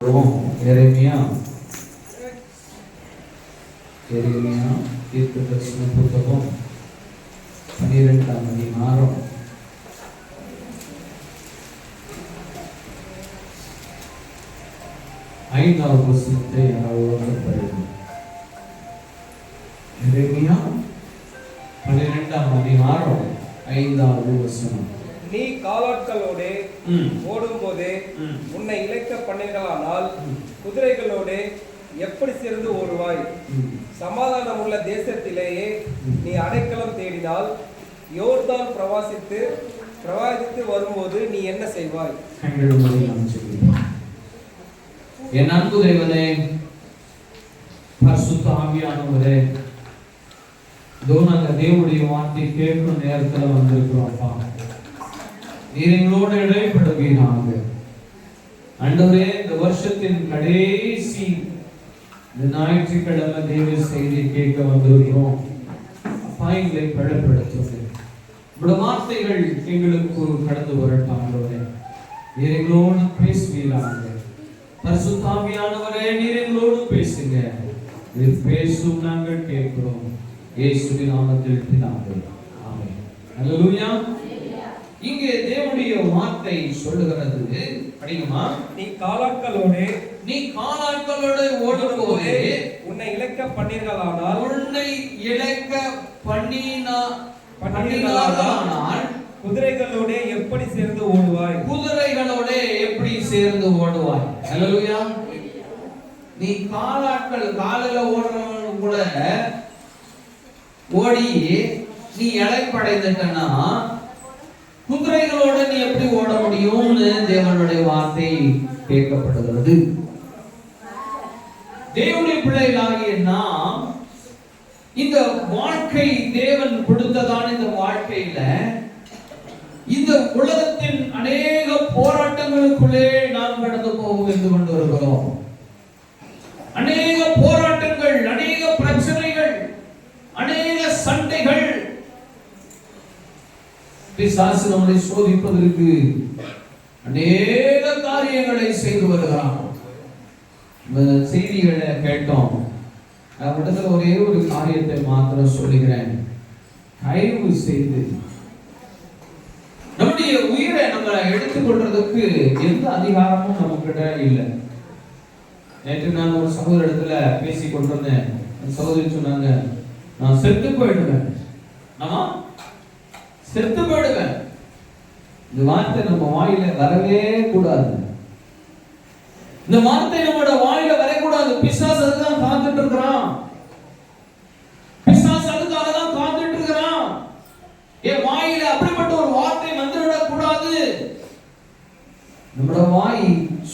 எரேமியா தீர்க்கதரிசன புத்தகம் 12ஆம் அதிகாரம் 5வது வசனத்தை யாராவது படிக்கணும். எரேமியா 12ஆம் அதிகாரம் 5வது வசனம். நீ காலாட்களோடு ஓடும்போது உன்னை இழைக்க பண்ணீர்களானால் குதிரைகளோடு எப்படி சேர்ந்து ஓடுவாய்? சமாதானம் உள்ள தேசத்திலேயே நீ அடைக்கலம் தேடினால் யோர்தான் பிரவாசித்து வரும்போது நீ என்ன செய்வாய்? என் அன்பு தேவனே, பரிசுத்த ஆவியானவரே, நாங்க தேவனுடைய வார்த்தை கேட்கும் நேரத்துல வந்திருக்கிறோம். அப்பா, நீர் எங்களோடு இடைப்படுவீராக. ஆண்டவரே, இந்த வருஷத்தின் கடைசி ஞாயிற்றுக்கிழமை தேவ செய்தி கேட்க வந்திருக்கிறோம். அப்பா, எங்களை பலப்படுத்துங்க. உங்களுடைய வார்த்தைகள் எங்களுக்கு கடந்து வரட்டும். ஆண்டவரே, நீர் எங்களோடு பேசுவீராக. பரிசுத்த ஆவியானவரே, நீர் எங்களோடு பேசுங்க. நீர் பேசும் நாங்கள் கேட்கிறோம். இயேசுவின் நாமத்தில் பிதாவே, ஆமென். அல்லேலூயா. இங்கே தேவனுடைய வார்த்தை சொல்லுகிறது, படிக்குமா? நீ காலாட்களோடு ஓடும்போது உன்னை இழைக்க பண்ணீர்களானால் குதிரைகளோட எப்படி சேர்ந்து ஓடுவாய்? அல்லேலூயா. நீ காலில் ஓடுறவன் கூட ஓடி நீ இளைப்படைந்துட்டனா குதிரைகளோட நீ எப்படி ஓட முடியும்னு தேவனுடைய வார்த்தை கேட்கப்படுகிறது. தேவனுடைய பிள்ளைகளாகிய நாம் இந்த வாழ்க்கை தேவன் கொடுத்ததான இந்த வாழ்க்கையில இந்த உலகத்தின் அநேக போராட்டங்களுக்குள்ளே நாம் கடந்து போக வந்து கொண்டு வருகிறோம். அநேக போராட்டங்கள், அநேக பிரச்சனைகள், அநேக சண்டைகள். பிசாசு நம்மை சோதிப்பதற்கு அநேக காரியங்களை செய்து வருகிறான். செய்திகளை கேட்டோம். இடத்துல ஒரே ஒரு காரியத்தை மாத்திரம் சொல்லுகிறேன். தயவு செய்து நம்முடைய உயிரை நம்ம எடுத்துக்கொள்றதுக்கு எந்த அதிகாரமும் நமக்கிட்ட இல்லை. நேற்று நான் ஒரு சகோதரத்துல பேசி கொண்டிருந்தேன். சகோதரி சொன்னாங்க, நான் செத்து போயிடுவேன். ஆமா, செத்து போயிடுவேன். இந்த வார்த்தை நம்ம வாயில வரவே கூடாது. இந்த வார்த்தை நம்மளோட வாயில வரக்கூடாது. பிசாசு அதுதான் காத்துட்டு இருக்கிறான். பிசாசு அதுக்காக தான் காத்துட்டு இருக்கிறான். என் வாயில அப்படிப்பட்ட ஒரு வார்த்தை வந்துவிடக் கூடாது. நம்மளோட வாய்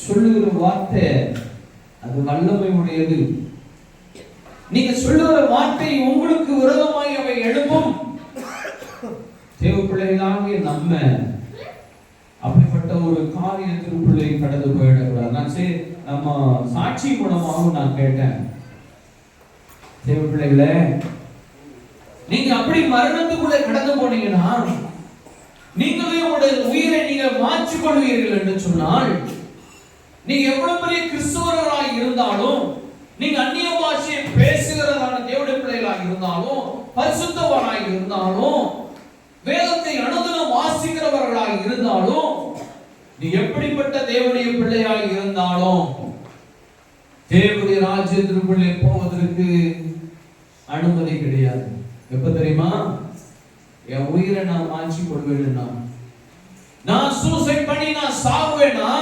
சொல்லுகிற வார்த்தை அது வல்லமை உடையது. நீங்க சொல்லுகிற வார்த்தை உங்களுக்கு விரோதமாய் அவை எழுப்பும். தேவ பிள்ளைகளாகிய நம்ம அப்படிப்பட்ட ஒரு காரியத்திற்குள்ளே கடந்து போயிடக்கூடாது. நம்ம சாட்சி மூலமாக நான் கேட்டேன், தேவ பிள்ளைகளே, நீங்க அப்படி மரணத்துக்குள்ளே கடந்து போனீங்கன்னா நீங்களே உங்களுடைய உயிரை நீங்க மாற்றிக் கொள்வீர்கள் என்று சொன்னால், நீங்க எவ்வளவு பெரிய கிறிஸ்தவர்களாக இருந்தாலும், நீங்க அந்நிய பாஷையை பேசுகிறதான தேவனுடைய பிள்ளைகளாக இருந்தாலும், பரிசுத்தவராக இருந்தாலும், வேதத்தை அனுதினம் வாசிக்கிறவர்களாக இருந்தாலும், நீ எப்படிப்பட்ட தேவனுடைய பிள்ளையாக இருந்தாலும் தேவனுடைய ராஜ்யத்திற்குள்ளே போவதற்கு அனுமதி கிடையாது. எப்ப தெரியுமா? என் உயிரை நான் மாற்றி கொள்வேன்னா, நான் சூசைட் பண்ணி நான் சாவேனா,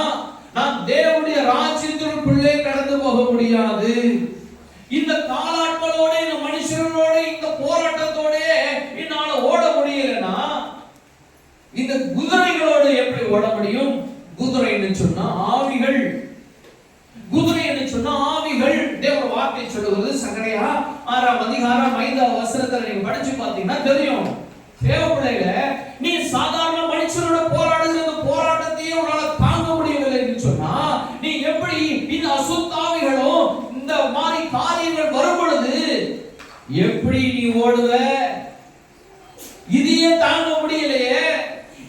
நான் தேவனுடைய ராஜ்யத்திற்குள்ளே கடந்து போக முடியாது. இந்த காலாட்களோட, இந்த மனுஷர்களோட, இந்த போராட்டத்தோட என்னால ஓட முடியலன்னா இந்த குதிரைகளோடு எப்படி ஓட முடியும்? குதிரைன்னு சொன்னா ஆவிகள். குதிரை என்று சொன்னா ஆவிகள். தேவ வார்த்தை சொல்லுகிறது, சகரியா 6ஆம் அதிகாரம் 5வது வசனத்தை நீங்க படிச்சு பார்த்தீங்கன்னா தெரியும். தேவ பிள்ளைகளே, நீ சாதாரண மனுஷனோட போராடுகிற இந்த போராட்டத்தையே உன்னால தாங்க முடியவில்லை என்று சொன்னா, நீ எப்படி இந்த அசுத்தாவிகளோ இந்த மாதிரி காரியங்கள் வரும் பொழுது எப்படி நீ ஓடுவ? இதையே தாங்க முடியலையே,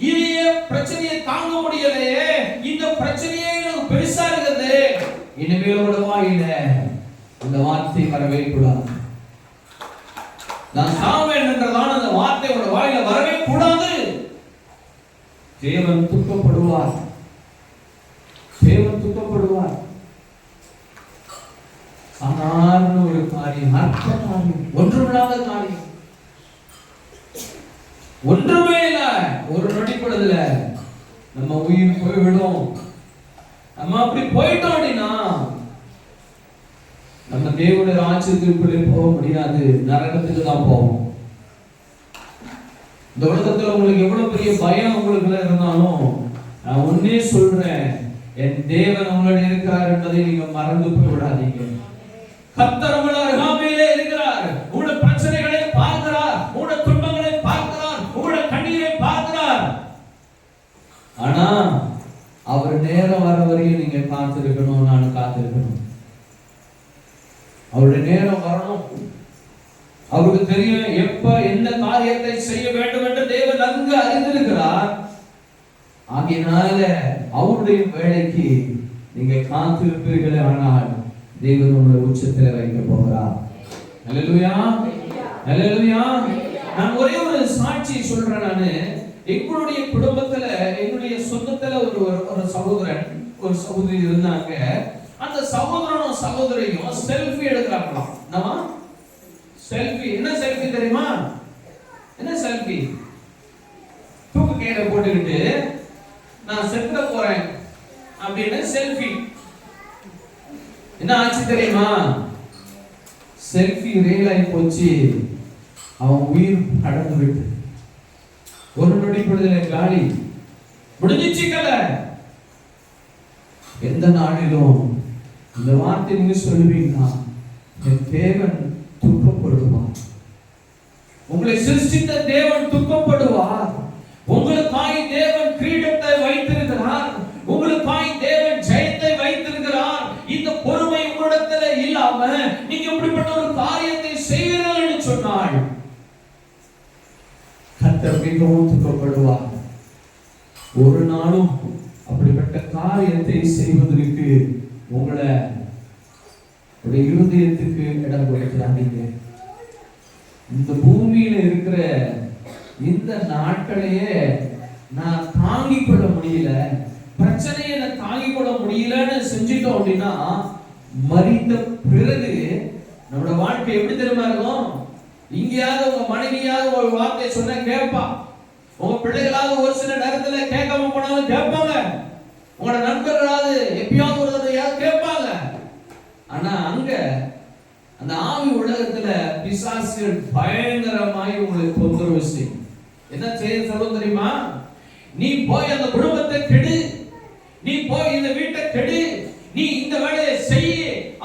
இதையே பிரச்சனையை தாங்க முடியலையே, இந்த பிரச்சனையே எனக்கு பெருசா இருக்குது. இனிமேலோட வாயில அந்த வார்த்தை வரவே கூடாது. நான் சாவேன் என்றதான அந்த வார்த்தை உங்களோட வாயில வரவே கூடாது. தேவன் துக்கப்படுவார், தேவன் துக்கப்படுவார். சாதாரண ஒரு காரியம், அற்ப காரியம், ஒன்றுமில்லாத காரியம், ஒன்றுமே இல்ல, ஒரு நொடிப்பொழுதுல நம்ம உயிர் போய்விடும். நம்ம அப்படி போயிட்டோம் அப்படின்னா நம்ம தேவனுடைய ராஜ்யத்திற்குள்ளே போக முடியாது, நரகத்துக்கு தான் போவோம். இந்த உலகத்துல உங்களுக்கு எவ்வளவு பெரிய பயம் உங்களுக்குள்ள இருந்தாலும் நான் ஒன்னே சொல்றேன், என் தேவன் உங்களோட இருக்கிறார் என்பதை நீங்க மறந்து போய் விடாதீங்க. கர்த்தர் உங்கள் அருகாமையிலே இருக்கிறார். உங்களுடைய பிரச்சனைகளை பார்க்கிறார், உங்களுடைய துன்பங்களை பார்க்கிறார், உங்களுடைய கண்ணீரை பார்க்கிறார். ஆனா அவர் நேரம் வர வரையும் நீங்க காத்திருக்கணும், நான் காத்திருக்கணும். அவருடைய நேரம் வரணும். அவருக்கு தெரியும் எப்ப எந்த காரியத்தை செய்ய வேண்டும் என்று தேவன் நன்கு அறிந்திருக்கிறார். ஆகையினால அவருடைய வேலைக்கு நீங்க காத்திருப்பீர்களே, ஆனால் தேவன் உங்களை உச்சத்தில் வைக்க போகிறார். அல்லேலூயா, அல்லேலூயா. நான் ஒரே ஒரு சாட்சி சொல்றேன். நானு எங்களுடைய குடும்பத்துல, என்னுடைய சொந்தத்துல ஒரு சகோதரன் ஒரு சகோதரி இருந்தாங்க. அந்த சகோதரனும் சகோதரியும் செல்ஃபி எடுக்கிறாங்களாம். என்னமா செல்ஃபி? என்ன செல்ஃபி தெரியுமா? என்ன செல்ஃபி? தூக்கு கயிறை போட்டுக்கிட்டு நான் செல்ல போறேன் அப்படின்னு செல்ஃபி. என்ன ஆச்சு தெரியுமா? செல்ஃபி ரீல் ஆகி போச்சு. அவன் உயிர் கடந்து விட்டு ஒரு நொடி பொழுதுல காலி, முடிஞ்சிச்சு கதை. எந்த நாளிலும் இந்த வார்த்தை நீங்க சொல்லுவீங்கன்னா, என் தேவன் துக்கப்படுவார், உங்களை சிருஷ்டித்த தேவன் துக்கப்படுவார். உங்களுக்காய் தேவன் கிரீடத்தை வைத்திருக்கிறார், உங்களுக்காய் தேவன் ஜெயத்தை வைத்திருக்கிறார். இந்த பொறுமை உங்களிடத்துல இல்லாம நீங்க இப்படிப்பட்ட ஒரு காரியத்தை செய்வீர்கள் என்று சொன்னால் கர்த்தர் மிகவும் துக்கப்படுவார். ஒரு நாளும் அப்படிப்பட்ட காரியத்தை செய்வதற்கு உங்களை இருதயத்துக்கு இடம் கொடுக்கிறாங்க. இந்த பூமியில இருக்கிற இந்த நாட்களையே நான் தாங்கிக் கொள்ள முடியல, பிரச்சனையை நான் தாங்கிக் கொள்ள முடியலன்னு செஞ்சிட்டோம் அப்படின்னா, மரித்த பிறகு நம்மளோட வாழ்க்கை எப்படி தெரியுமா இருக்கும்? இங்கேயாவது உங்க மனைவியாவது ஒரு வார்த்தை சொன்ன கேட்பா, உங்க பிள்ளைகளாவது ஒரு சில நேரத்துல கேட்காம போனாலும் கேட்பாங்க, உங்களோட நண்பர்களாவது எப்பயாவது ஒரு தடவையாவது கேட்பாங்க. ஆனா அங்க அந்த ஆவி உலகத்துல பிசாசுகள் பயங்கரமாய் உங்களுக்கு தொந்தரவு செய்யும். என்ன செய்ய சொல்லும் தெரியுமா? நீ போய் அந்த குடும்பத்தை கெடு, நீ போய் இந்த வீட்டை கெடு, நீ இந்த வேலையை செய்ய,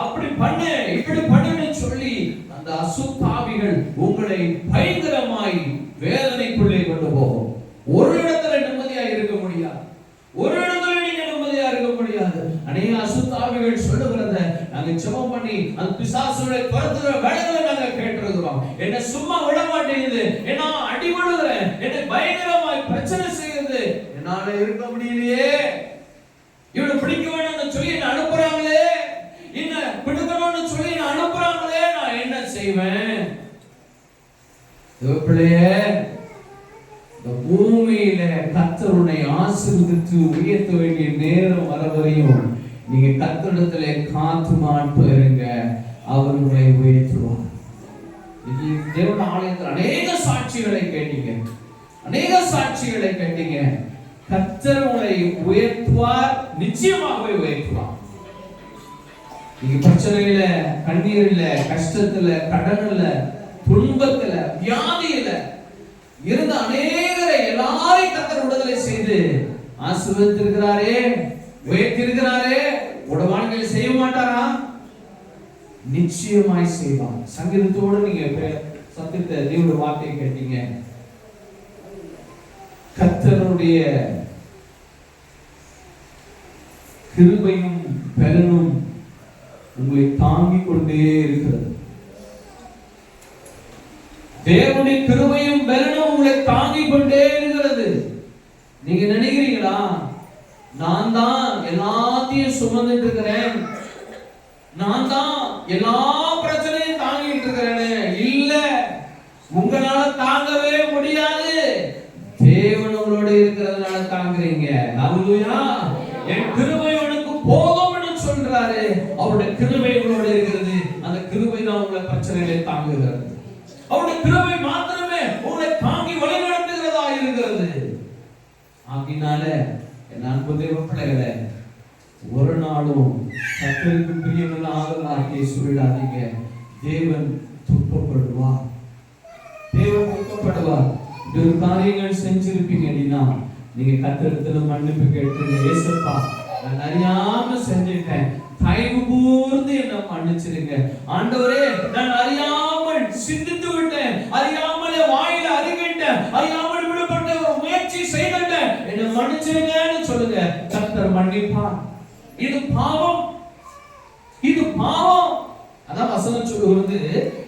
அப்படி பண்ணு, இப்படி பண்ணுன்னு சொல்லி அந்த அசுத்தாவிகள் உங்களை பயங்கரமாய் வேதனைக்குள்ளே கொண்டு போகும். ஒரு இடத்துல நிம்மதியா இருக்க முடியாது, ஒரு இடத்துல நீங்க நிம்மதியா இருக்க முடியாது. அநேக அசுத்தாவிகள் சொல்லுகிறத நாங்க ஜெபம் பண்ணி அந்த பிசாசுகளை துரத்துற வேலைகளை நாங்க கேட்டிருக்கிறோம். என்ன சும்மா விட மாட்டேங்குது, என்ன அடி விழுகிறேன், என்ன பயங்கரமாய் பிரச்சனை செய்யுது, என்னால இருக்க முடியலையே, இவனை பிடிக்க வேணும்னு சொல்லி என்ன அனுப்புறாங்களே, என்ன பிடிக்கணும்னு சொல்லி என்ன அனுப்புறாங்களே, நான் என்ன செய்வேன்? பிள்ளையே, இந்த பூமியில கர்த்தர் உன்னை ஆசீர்வதித்து உயர்த்த வேண்டிய நேரம் வர வரையும் நீங்க கர்த்தரிடத்திலே காத்துமாட்டு இருங்க, அவர் உங்களை உயர்த்துவார். தேவன் ஆலயத்தில் அநேக சாட்சிகளை கேட்டீங்க, அநேக சாட்சிகளை கேட்டீங்க. கர்த்தர் உங்களை உயர்த்துவார், நிச்சயமாகவே உயர்த்துவார். நீங்க பிரச்சனையில, கண்ணீர்ல, கஷ்டத்துல, கடன்ல, துன்பத்துல, வியாதியில இருந்த அநேகரை எல்லாரையும் கர்த்தர் விடுதலை செய்து ஆசீர்வதித்திருக்கிறாரே, உயர்த்திருக்கிறாரே. உட வாழ்க்கையில் செய்ய மாட்டாரா? நிச்சயமாய் செய்வார். சங்கீதத்தோடு நீங்க சத்தியத்தை தேவனுடைய வார்த்தையை கேட்டீங்க. கர்த்தருடைய கிருபையும் பலனும் உங்களை தாங்கிக் கொண்டே இருக்கிறது. தேவனுடைய கிருபையும் பலனும் உங்களை தாங்கிக் கொண்டே இருக்கிறது. நீங்க நினைக்கிறீங்களா நான் தான் எல்லாத்தையும் சுமந்துட்டு இருக்கிறேன், நான் தான் எல்லா பிரச்சனையும் தாங்கிட்டு இருக்கிறேன்னு. இல்ல, உங்களால தாங்கவே முடியாது. தேவன் உங்களோட இருக்கிறதுனால தாங்குறீங்க. ஹல்லேலூயா. என் கிருபை உனக்கு போதும்னு சொல்றாரு. அவருடைய கிருபை உங்களோட இருக்கிறது. அந்த கிருபை தான் உங்களை பிரச்சனைகளை தாங்குகிறது. அவருடைய கிருபை மாத்திரமே உங்களை தாங்கி வழிநடத்துகிறதா இருக்கிறது. ஆகினால என் அன்பு தேவ பிள்ளைகளே, ஒரு நாளும் கர்த்தருக்கு பிரியமில்லாத சொல்லிடாதீங்க. தேவன் துக்கப்படுவார். தேவன் துக்கப்படுவார். இப்படி ஒரு காரியங்கள் செஞ்சிருப்பீங்க அப்படின்னா நீங்க கர்த்தரிடத்துல மன்னிப்பு கேட்டுருங்க. ஏசப்பா, நான் அறியாம செஞ்சிட்டேன், தயவு கூர்ந்து என்ன மன்னிச்சிருங்க. ஆண்டவரே, நான் அறியாமல் சிந்தித்து விட்டேன், அறியாமலே வாயில அறிவிட்டேன், அறியாமல் விடுபட்ட ஒரு முயற்சி செய்துட்டேன், என்ன மன்னிச்சிருங்கன்னு சொல்லுங்க. கர்த்தர் மன்னிப்பார். இது பாவம், இது பாவம். அதான் வசனம் சொல்லுகிறது,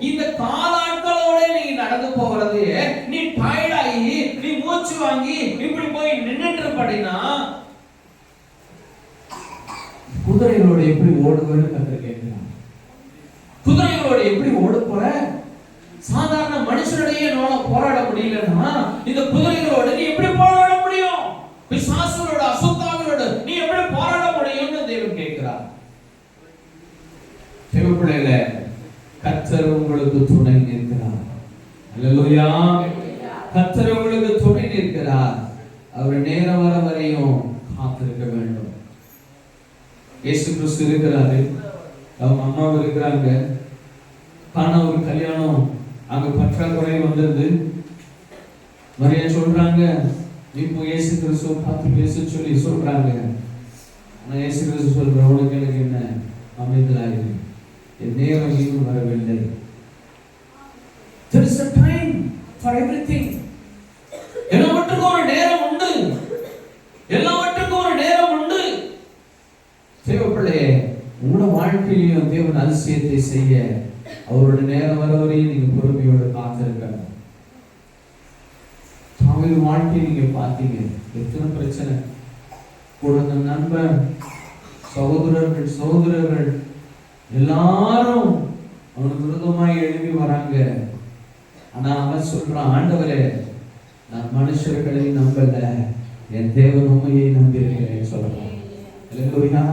இந்த காலாட்களோட நீ நடந்து போகிறது, நீ டயர்டாகி நீ மூச்சு வாங்கி இப்படி போய் நின்னுட்டு இருப்படினா குதிரைகளோட எப்படி ஓடுவேன்னு கர்த்தர் கேட்கிறார். குதிரைகளோட எப்படி ஓட போற? சாதாரண மனுஷனுடைய என்னால போராட முடியலன்னா இந்த குதிரைகளோட நீ எப்படி போராட முடியும்? பிசாசுகளோட, அசுத்தாவிகளோட நீ எப்படி போராட முடியும்னு தேவன் கேட்கிறார். தேவ பிள்ளைகளே, கர்த்தர் உங்களுக்கு துணை நிற்கிறார். அல்லேலூயா. கர்த்தர் உங்களுக்கு துணை நிற்கிறார். அவர் நேரம் வர வரையும் காத்திருக்க வேண்டும். இயேசு கிறிஸ்து இருக்கிறாரு, அவங்க அம்மா இருக்கிறாங்க. ஆனா ஒரு கல்யாணம் அங்க பற்றாக்குறை வந்தது. மரியா சொல்றாங்க, இப்போ இயேசு கிறிஸ்துவ பார்த்து பேச சொல்லி சொல்றாங்க. ஆனா இயேசு கிறிஸ்து சொல்ற, உனக்கு எனக்கு என்ன அமைதலாயிரு, என் நேரம் இன்னும் வரவில்லை. There is a time for everything. எல்லாவற்றுக்கும் ஒரு நேரம் உண்டு. எல்லாவற்றுக்கும் ஒரு நேரம் உண்டு. தேவப்பிள்ளையே, உங்களோட வாழ்க்கையிலும் தேவன் அதிசயத்தை செய்ய அவரோட நேரம் வர வரையும் நீங்க பொறுமையோடு காத்திருக்கணும். தாவீது வாழ்க்கையை நீங்க பார்த்தீங்க, எத்தனை பிரச்சனை. கூட நண்பன், சகோதரர்கள் எல்லாரும் அவனுக்கு விரோதமாய் எழுப்பி வராங்க. ஆனா அவன் சொல்றான், ஆண்டவரே, நான் மனுஷர்களை நம்பல, என் தேவன் உண்மையை நம்பியிருக்கிறேன் சொல்றான். ஹல்லேலூயா,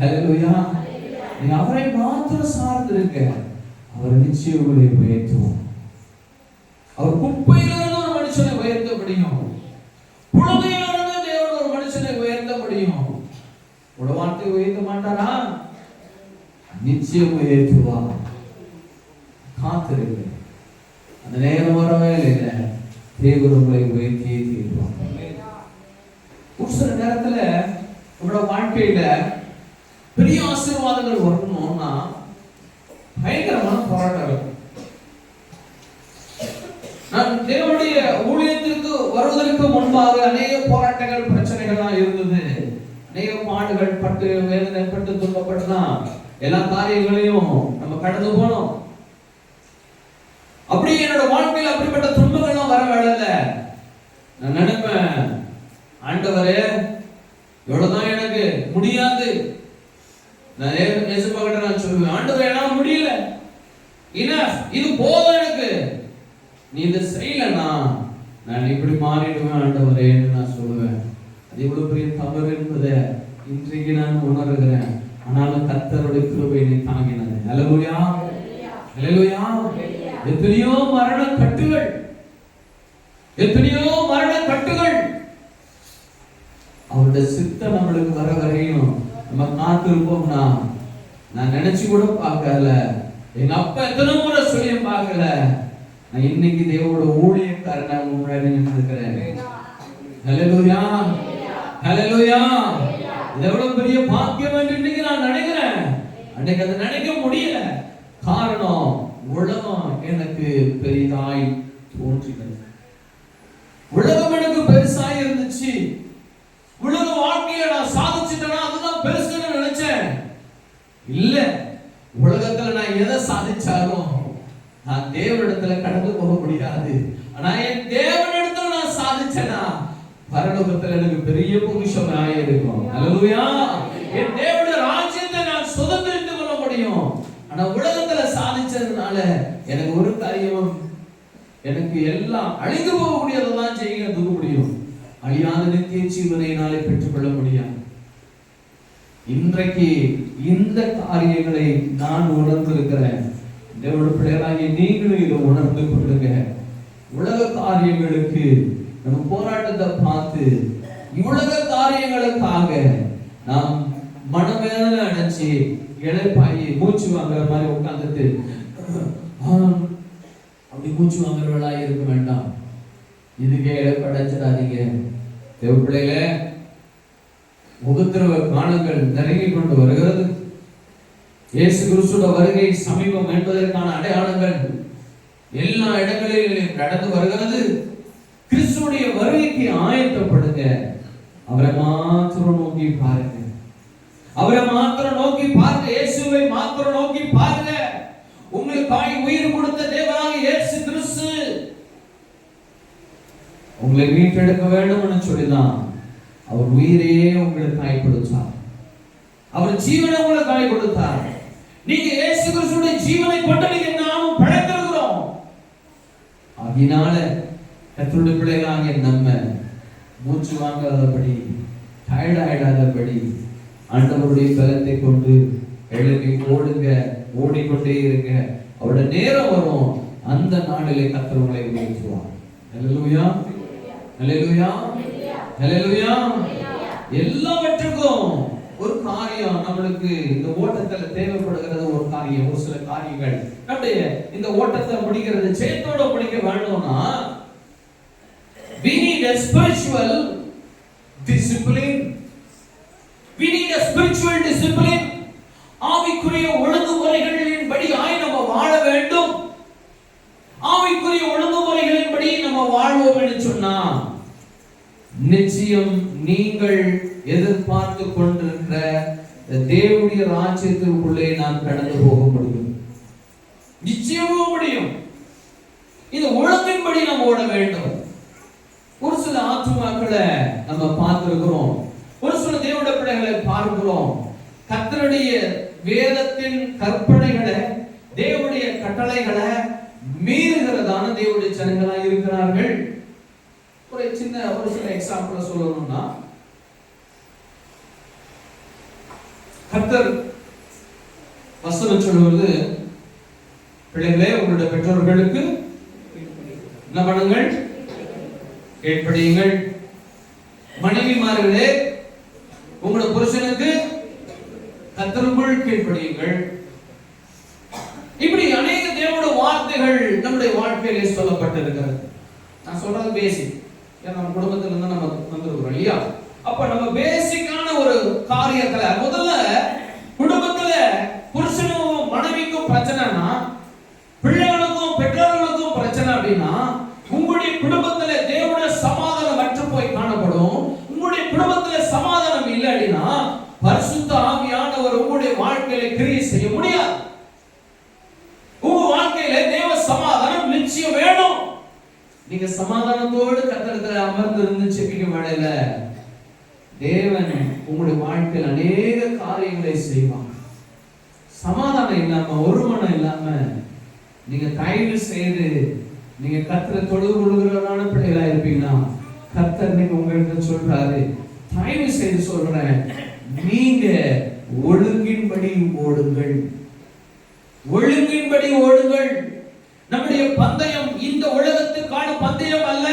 ஹல்லேலூயா. நீங்க அவரை மாத்திரம் சார்ந்திருக்க, அவர் நிச்சயம் உங்களை உயர்த்துவார். அவர் குப்பையிலிருந்து ஒரு மனுஷனை உயர்த்த முடியும். புழுதியிலிருந்து தேவன் ஒரு மனுஷனை உயர்த்த முடியும். உடவார்த்தை உயர்த்த மாட்டாரா? நிச்சயம் உயர்த்துவார். காத்திருக்க, அந்த நேரம் வரவே இல்லை, தேவன் உங்களை உயர்த்தியே தீர்வார். ஒரு சில நேரத்துல உங்களோட வாழ்க்கையில பெரிய ஆசீர்வாதங்கள் வரணும்னா பயங்கரமான போராட்டம் இருக்கும். நான் தேவனுடைய ஊழியத்திற்கு வருவதற்கு முன்பாக அநேக போராட்டங்கள், பிரச்சனைகள்லாம் இருந்தது. அநேக பாடுகள் பட்டு, வேதனை பட்டு, துன்பப்பட்டுதான் எல்லா காரியங்களையும் நம்ம கடந்து போனோம். அப்படி என்னோட வாழ்க்கையில் அப்படிப்பட்ட துன்பங்கள்லாம் வர வேடல. நான் நினைப்பேன், ஆண்டவரே, இவ்வளவுதான் எனக்கு முடியாது. நான் நேசப்பகிட்ட நான் சொல்லுவேன், ஆண்டவரே, என்னால முடியல, இது போதும் எனக்கு, நீ இதை செய்யலன்னா நான் இப்படி மாறிடுவேன் ஆண்டவரேன்னு நான் சொல்லுவேன். அது எவ்வளவு பெரிய தவறு என்பதை இன்றைக்கு நான் உணர்கிறேன். ஆனாலும் கர்த்தருடைய கிருபை என்னை தாங்கினது. ஹல்லேலூயா, ஹல்லேலூயா. எத்தனையோ மரண கட்டுகள், எத்தனையோ மரண கட்டுகள், அவருடைய சித்தம் நம்மளுக்கு வர வரையும் நம்ம காத்திருப்போம்னா, நான் நினைச்சு கூட பார்க்கல, எங்க அப்பா எத்தனை முறை சொல்லி பார்க்கல, நான் இன்னைக்கு தேவோட ஊழியக்காரனாக முன்னாடி நின்றுக்கிறேன். ஹல்லேலூயா, ஹல்லேலூயா. இது எவ்வளவு பெரிய பாக்கியம் என்று இன்னைக்கு நான் நினைக்கிறேன். அன்னைக்கு அதை நினைக்க முடியல. காரணம், உலகம் எனக்கு பெரிதாய் தோன்றினது. உலகம் எனக்கு பெருசாய் இருந்துச்சு. உலக வாழ்க்கையை நான் சாதிச்சுட்டேன்னா அதுதான் பெருசுன்னு நினைச்சேன். இல்ல, உலகத்துல நான் எதை சாதிச்சாலும் நான் தேவனிடத்துல கடந்து போக முடியாது. ஆனா என் தேவனிடத்துல நான் சாதிச்சேனா பரலோகத்துல எனக்கு பெரிய பொக்கிஷம் இருக்கும். ஹல்லேலூயா. என் தேவனுடைய ராஜ்யத்தை நான் சுதந்திரித்துக் கொள்ள எல்லாம் அழிந்து போகக்கூடியதான் செய்ய தூக்க முடியும். அழியாத நித்திய ஜீவனை நாளை பெற்றுக்கொள்ள முடியாது. இன்றைக்கு இந்த காரியங்களை நான் உணர்ந்திருக்கிறேன். தேவனுடைய பிள்ளைகளாகிய நீங்களும் இதை உணர்ந்து கொள்ளுங்க. உலக காரியங்களுக்கு நம்ம போராட்டத்தை பார்த்து உலக காரியங்களுக்காக நாம் மனவேதனை அடைச்சு இழைப்பாயி மூச்சு வாங்குற மாதிரி உட்கார்ந்துட்டு அப்படி மூச்சு வாங்குறவளா இருக்க வேண்டாம். இதுக்கே இழப்படைச்சிடாதீங்க. தேவ பிள்ளைகளே, உபத்திரவ காலங்கள் நெருங்கி கொண்டு வருகிறது. இயேசு கிறிஸ்துவோட வருகை சமீபம் என்பதற்கான அடையாளங்கள் எல்லா இடங்களிலும் நடந்து வருகிறது. கிறிஸ்துவுடைய வருகைக்கு ஆயத்தப்படுங்க. அவரை மாத்திரம் நோக்கி பாருங்க. அவரை மாத்திரம் நோக்கி பாருங்க. இயேசுவை மாத்திரம் நோக்கி பாருங்க. உங்களுக்காய் உயிர் கொடுத்த தேவனாகிய இயேசு கிறிஸ்து உங்களை மீட்டெடுக்க வேண்டும் சொல்லிதான் அவர் உயிரையே உங்களுக்காய் கொடுத்தார். அவர் ஜீவனை உங்களுக்காய் கொடுத்தார். நீங்க இயேசு கிறிஸ்துவுடைய ஜீவனை கொண்டு நீங்க நாமும் படைத்திருக்கிறோம். அதனால கர்த்தருடைய பிள்ளைகளாகிய நம்ம மூச்சு வாங்காதபடி, டயர்ட் ஆயிடாதபடி ஆண்டவருடைய பலத்தை கொண்டு எழுதி ஓடுங்க, ஓடிக்கொண்டே இருங்க. அவருடைய நேரம் வரும், அந்த நாளிலே கர்த்தர் உங்களை உயர்த்துவார். ஹல்லேலூயா, ஹல்லேலூயா, ஹல்லேலூயா. எல்லாவற்றுக்கும் ஒரு காரியம் நம்மளுக்கு இந்த ஓட்டத்துல தேவைப்படுகிறது. ஒரு காரியம், ஒரு சில காரியங்கள் நம்முடைய இந்த ஓட்டத்தை முடிக்கிறது ஜெயத்தோட முடிக்க வேண்டும்னா we need a spiritual discipline. We need a spiritual discipline. ஆவிக்குரிய ஒழுங்குமுறைகளின்படி நம்ம வாழ வேண்டும். ஆவிக்குரிய ஒழுங்குமுறைகளின்படி நம்ம வாழ்வோம் என்று சொன்னா நிச்சயம் நீங்கள் எதிர்பார்த்து கொண்டிருக்கிற தேவனுடைய ராஜ்யத்திற்குள்ளே நாம் கடந்து போக முடியும். நிச்சயமும் முடியும். இந்த ஒழுங்கின்படி நாம் ஓட வேண்டும். ஒரு சில ஆத்துமாக்களை நம்ம பார்த்திருக்கிறோம். ஒரு சில தேவனுடைய பிள்ளைகளை பார்க்கிறோம். கர்த்தருடைய வேதத்தின் கற்பனைகளை, தேவனுடைய கட்டளைகளை மீறுகிறதான தேவனுடைய ஜனங்களாக இருக்கிறார்கள். ஒரு சில எக்ஸாம்பிள் சொல்லணும்னா, கர்த்தர் வசனம் சொல்வது, பிள்ளைகளே உங்களுடைய பெற்றோர்களுக்கு என்ன பண்ணுங்கள்? கீழ்ப்படியுங்கள். மனைவிமார்களே உங்களுடைய புருஷனுக்கு கர்த்தருக்குள் கீழ்ப்படியுங்கள். இப்படி அநேக தேவனுடைய வார்த்தைகள் நம்முடைய வாழ்க்கையிலே சொல்லப்பட்டிருக்கிறது. நான் சொல்றது பேசிக். ஏன்னா நம்ம குடும்பத்துல இருந்து நம்ம வந்திருக்கிறோம் இல்லையா? அப்ப நம்ம பேசிக்கான ஒரு காரியத்துல முதல்ல குடும்பத்துல புருஷனும் மனைவிக்கும் பிரச்சனைனா, பிள்ளைகளுக்கும் பெற்றோர்களுக்கும் பிரச்சனை அப்படின்னா, உங்களுடைய குடும்பத்துல தேவனுடைய சமாதானம் அற்று போய் காணப்படும். உங்களுடைய குடும்பத்துல சமாதானம் இல்லை அப்படின்னா பரிசுத்த ஆவியானவர் உங்களுடைய வாழ்க்கையில கிரியை செய்ய முடியாது. உங்க வாழ்க்கையில தேவ சமாதானம் நிச்சயம் வேணும். நீங்க சமாதானத்தோடு கர்த்தரிடத்தில் அமர்ந்து இருந்து செபிக்க வேலையில தேவன் உங்களுடைய வாழ்க்கையில் அநேக காரியங்களை செய்வார். சமாதானம் இல்லாம, ஒருமனம் இல்லாம நீங்க தயவு செய்து நீங்க கர்த்தரை தொழுது கொள்கிறவரான பிள்ளைகளா இருப்பீங்கன்னா கர்த்தர் நீங்க உங்கள்கிட்ட சொல்றாரு, தயவு செய்து சொல்றேன், நீங்க ஒழுங்கின்படி ஓடுங்கள். ஒழுங்கின்படி ஓடுங்கள். நம்முடைய பந்தயம் இந்த உலகத்துக்கான பந்தயம் அல்ல.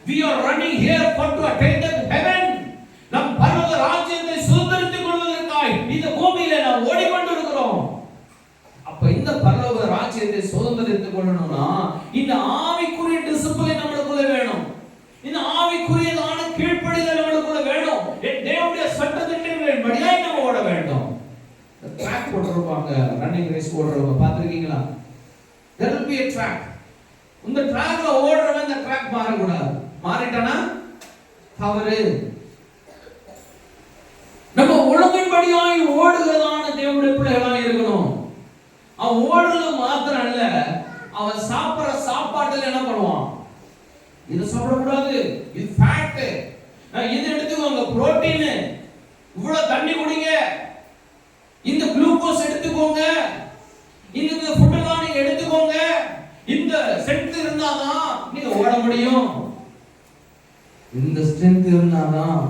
We are running here for to attain the heaven. நம் பரலோக ராஜ்யத்தை சுதந்தரித்துக் கொள்வதற்காய் இந்த பூமியில நாம் ஓடிக்கொண்டிருக்கிறோம். அப்ப இந்த பரலோக ராஜ்யத்தை சுதந்தரித்துக் கொள்ளணும்னா இந்த ஆவிக்குரிய டிசிப்ளின் நமக்குள்ள வேணும். இந்த ஆவிக்குரியதான கீழ்ப்படிதல் நமக்குள்ள வேணும். தேவனுடைய சட்டத்திட்டங்களின்படியாய் நம்ம ஓட வேண்டும். ட்ராக் போட்டுருப்பாங்க, ரன்னிங் ரேஸ் ஓடுறவங்க பார்த்திருக்கீங்களா? There will be a track. இந்த ட்ராக்ல ஓடுறவன் இந்த ட்ராக் மாறக்கூடாது. மாறிட்டானா தவறு. நம்ம ஒழுங்கின்படியாய் ஓடுகிறதான தேவனுடைய பிள்ளைகளாக இருக்கணும். அவன் ஓடுறது மாத்திரம் இல்ல, அவன் சாப்பிடுற சாப்பாட்டுல என்ன பண்ணுவான்? இது சாப்பிடக்கூடாது, இது ஃபேட், இது எடுத்துக்கோங்க, புரோட்டீன், இவ்வளவு தண்ணி குடிங்க, இந்த குளுக்கோஸ் எடுத்துக்கோங்க, இந்த ஃபுட் எல்லாம் நீங்க எடுத்துக்கோங்க, இந்த சென்ட் இருந்தாதான் நீங்க ஓட முடியும்? இந்த ஸ்ட்ரென்த் இருந்தாதான்,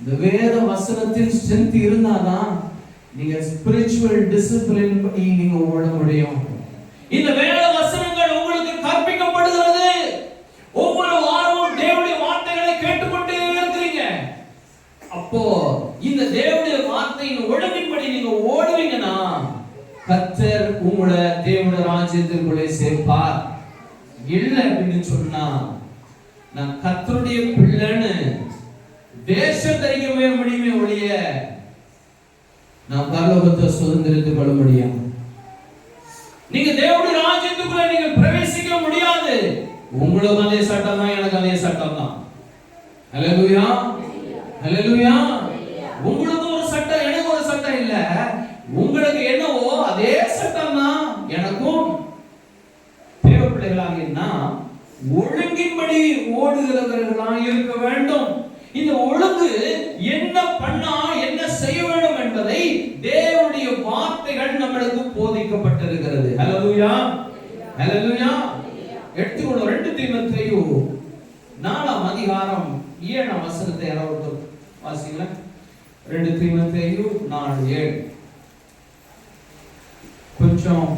இந்த வேத வசனத்தின் ஸ்ட்ரென்த் இருந்தாதான் நீங்க ஸ்பிரிச்சுவல் டிசிப்ளின் படி நீங்க ஓட முடியும். இந்த வேத வசனங்கள் உங்களுக்கு கற்பிக்கப்படுகிறது. ஒவ்வொரு வாரமும் தேவனுடைய வார்த்தைகளை கேட்டுக்கொண்டே இருக்கிறீங்க. அப்போ இந்த தேவனுடைய வார்த்தையின் ஒழுங்கின்படி நீங்க ஓடுவீங்கன்னா கர்த்தர் உங்களை தேவனுடைய ராஜ்யத்திற்குள்ளே சேர்ப்பார். இல்லை அப்படின்னு சொன்னா நான் கர்த்தருடைய பிள்ளைன்னு வேஷம் தரிக்கவே முடியுமே ஒழிய நான் பரலோகத்தை சுதந்திரித்துக் கொள்ள முடியும். நீங்க தேவனுடைய ராஜ்யத்துக்குள்ள நீங்க பிரவேசிக்க முடியாது. உங்களுக்கு அதே சட்டம் தான், எனக்கு அதே சட்டம் தான். ஹல்லேலூயா, ஹல்லேலூயா. உங்களுக்கு ஒரு சட்டம், எனக்கு ஒரு சட்டம் இல்ல. உங்களுக்கு என்னவோ அதே சட்டம் தான் எனக்கும். தேவ பிள்ளைகளாக நாம் ஒழுங்கின்படி ஓடுகிறவர்களாக இருக்க வேண்டும். இந்த ஒழுங்கு என்ன பண்ணா என்ன செய்ய வேண்டும் என்பதை தேவனுடைய வார்த்தைகள் நம்மளுக்கு போதிக்கப்பட்டிருக்கிறது. ஹல்லேலூயா, ஹல்லேலூயா. எடுத்துக்கொள்ளும் 2 தீமோத்தேயு 4ஆம் அதிகாரம் 7ஆம் வசனத்தை யாராவது வாசிங்களா? 2 தீமோத்தேயு 4:7. கொஞ்சம்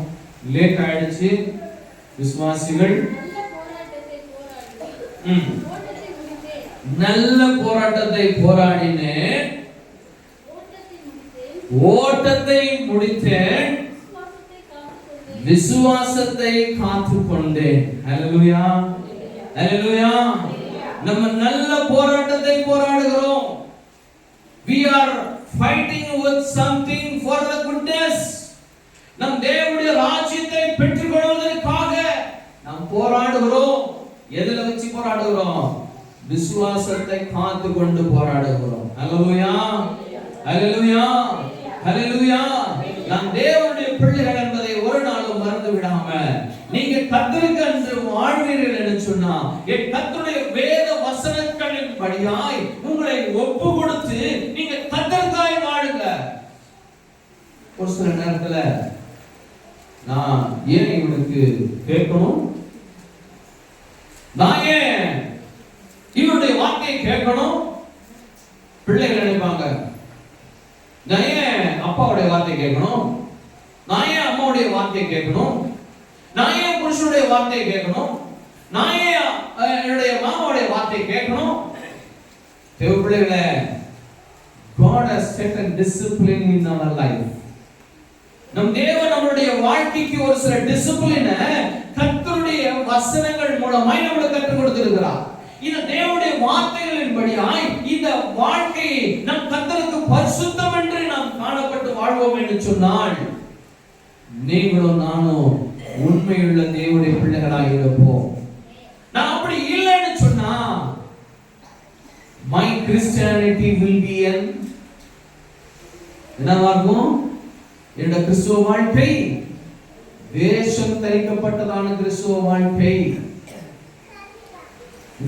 லேட் ஆயிடுச்சு விசுவாசிகள். நல்ல போராட்டத்தை போராடினேன், ஓட்டத்தை முடித்தேன், விசுவாசத்தை காத்துக்கொண்டேன். ஹல்லேலூயா, ஹல்லேலூயா. நம்ம நல்ல போராட்டத்தை போராடுகிறோம். We are fighting with something for the goodness. நம் தேவனுடைய ராஜ்யத்தை பெற்றுக்கொள்வதற்காக நாம் போராடுகிறோம். எதுல வச்சு போராடுகிறோம்? விசுவாசத்தை காத்துக்கொண்டு போராடுகிறோம். ஹல்லேலூயா, ஹல்லேலூயா, ஹல்லேலூயா. நாம் தேவனுடைய பிள்ளைகள் என்பதை ஒரு நாளும் மறந்து விடாம நீங்க கர்த்தருக்கு என்று வாழ்வீர்கள் என்று சொன்னா என் கர்த்தருடைய வேத வசனங்களின் படியாய் உங்களை ஒப்பு கொடுத்து நீங்க கர்த்தருக்காய் வாழுங்க. ஒரு சில நேரத்துல நான் ஏன் இவனுக்கு கேட்கணும், நான் ஏன் இவனுடைய வார்த்தையை கேட்கணும்? பிள்ளைகள் நினைப்பாங்க, நான் ஏன் அப்பாவுடைய வார்த்தையை கேட்கணும், நான் ஏன் அம்மாவுடைய வார்த்தையை கேட்கணும், நான் ஏன் புருஷனுடைய வார்த்தையை கேட்கணும், நான் ஏன் என்னுடைய மாமாவுடைய வார்த்தையை கேட்கணும்? தேவ பிள்ளைகளே, God has set a discipline in our life. நம் தேவன் நம்மளுடைய வாழ்க்கைக்கு ஒரு சில டிசிப்ளினை கர்த்தருடைய வசனங்கள் மூலமாய் நமக்கு கற்றுக் கொடுத்திருக்கிறார். இந்த தேவனுடைய வார்த்தைகளின்படியாய் இந்த வாழ்க்கையை நம் கர்த்தருக்கு பரிசுத்தம் என்று நாம் காணப்பட்டு வாழ்வோம் என்று சொன்னால் நீங்களும் நானும் உண்மையுள்ள தேவனுடைய பிள்ளைகளாக இருப்போம். நான் அப்படி இல்லைன்னு சொன்னா my Christianity will be என்னவாகும்? என்னோட கிறிஸ்துவ வாழ்க்கை வேஷம் தரிக்கப்பட்டதான கிறிஸ்துவ வாழ்க்கை,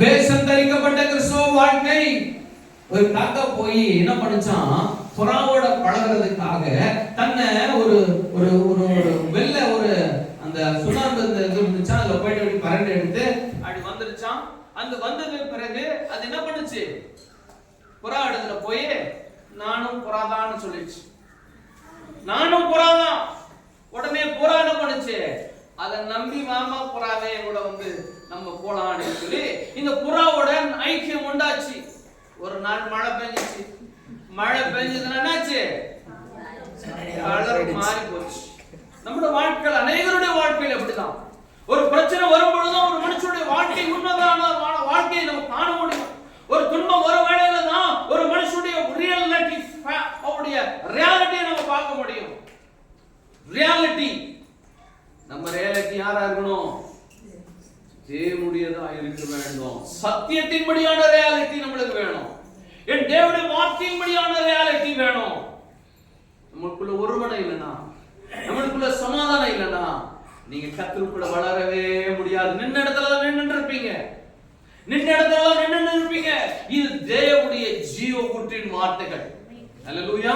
வேஷம் தரிக்கப்பட்ட கிறிஸ்துவ வாழ்க்கை. ஒரு காக்கா போய் என்ன பண்ணுச்சான்? புறாவோட பழகிறதுக்காக தன்னை ஒரு ஒரு ஒரு வெள்ள ஒரு அந்த சுண்ணாம்பு இருந்துச்சா, அதுல போயிட்டு அப்படி பரண்டு எடுத்து அப்படி வந்துருச்சான். அந்த வந்ததுக்கு பிறகு அது என்ன பண்ணுச்சு? புறா இடத்துல போய் நானும் புறாதான்னு சொல்லிச்சு. நானும் புறாதான். உடனே புறா என்ன பண்ணுச்சு? அதை நம்பி மாமா புறாவே கூட வந்து நம்ம போலான்னு சொல்லி இந்த புறாவோட ஐக்கியம் உண்டாச்சு. ஒரு நாள் மழை பெஞ்சிச்சு. மழை பெஞ்சதுன்னா என்னாச்சு? கலர் மாறி போச்சு. நம்முடைய வாழ்க்கையில் அநேகருடைய வாழ்க்கையில் அப்படிதான். ஒரு பிரச்சனை வரும் பொழுதுதான் ஒரு மனுஷனுடைய வாழ்க்கை உன்னதமான வாழ்க்கையை நம்ம காண முடியும். ஒரு துன்பம் வர வேளையில தான் ஒரு மனுஷனுடைய ரியாலிட்டியை நம்ம பார்க்க முடியும். ரியாலிட்டி, நம்ம ரியாலிட்டி யாரா இருக்கணும்? தேவனுடையதா இருக்க வேண்டும். சத்தியத்தின்படியான ரியாலிட்டி நம்மளுக்கு வேணும். என் தேவனுடைய வார்த்தையின்படியான ரியாலிட்டி வேணும். நமக்குள்ள ஒருவனை இல்லைன்னா, நமக்குள்ள சமாதானம் இல்லைன்னா நீங்க கர்த்தருக்குள்ள வளரவே முடியாது. நின்ன இடத்துல நின்று இருப்பீங்க, நின்ன இடத்துல நின்று இருப்பீங்க. இது தேவனுடைய ஜீவ ஊற்றின் வார்த்தைகள். ஹல்லேலூயா.